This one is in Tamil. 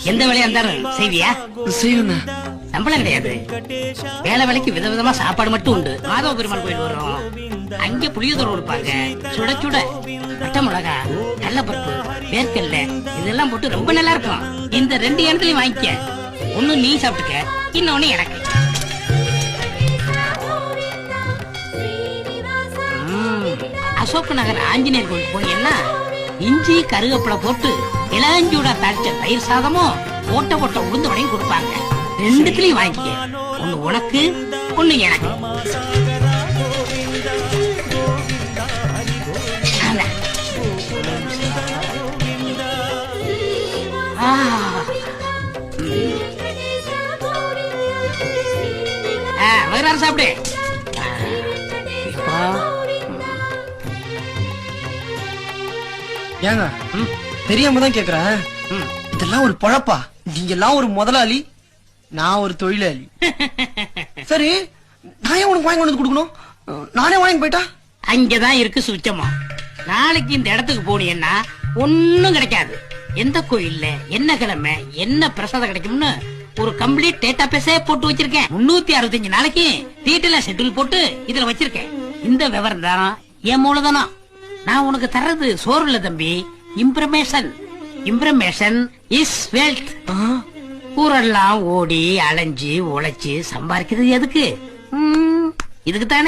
எந்த வேலையா இருந்தாலும் செய்வியா? செய்வேண்ணா. சம்பளம் கிடையாது, வேலை வேலைக்கு விதவிதமா சாப்பாடு மட்டும் உண்டு. மாதவ பெருமாள் கோயில் வரும், அங்க புளியோதரை கொடுப்பாங்க, சுட சுட பட்டை மிளகா, கடலைப்பருப்பு, வேர்க்கல்ல இதெல்லாம் போட்டு ரொம்ப நல்லா இருக்கும். இந்த 2 இடத்துலயும் வாங்கிக்க. ஒண்ணு நீ சாப்பிட்டுக்க, இன்னொன்னு எனக்கு. அசோக் நகர் ஆஞ்சநேயர் கோயில் போனீங்கன்னா இஞ்சி கருவேப்பிலை போட்டு இளஞ்சூடா தாளிச்ச தயிர் சாதமும் போட்ட போட்ட உளுந்து வடையும் கொடுப்பாங்க. 2த்துலயும் வாங்கிக்க. ஒண்ணு உனக்கு, ஒண்ணு எனக்கு. வயிறார சாப்பிடு. ஏங்க தெரியாம தான் கேக்குறேன், இதெல்லாம் ஒரு பொழப்பா? நீங்க எல்லாம் ஒரு முதலாளி, நான் ஒரு தொழிலாளி. சரி, நான் ஏன் உனக்கு வாங்கி கொண்டு வந்து கொடுக்கணும்? நானே வாங்கி போயிட்டா? அங்கதான் இருக்கு சுச்சமா. நாளைக்கு இந்த இடத்துக்கு போனீங்கன்னா ஒண்ணும் கிடைக்காது. எந்த கோயில்ல என்ன கிழமை என்ன பிரசாதம் கிடைக்கும்னு ஒரு கம்ப்ளீட் டேட்டா பேஸே போட்டு வச்சிருக்கேன். 365 நாளைக்கு டீட்டெயிலா ஷெட்யூல் போட்டு இதுல வச்சிருக்கேன். இந்த விவரம் தான் என் மூலதனம். நான் உனக்கு தர்றது சோறு இல்ல தம்பி, இம்ப்ரமேஷன். இம்ப்ரமேஷன் இஸ் வெல்த். ஊரெல்லாம் ஓடி அலைஞ்சு உழைச்சு சம்பாதிக்கிறது எதுக்கு? இதுக்கு தானே.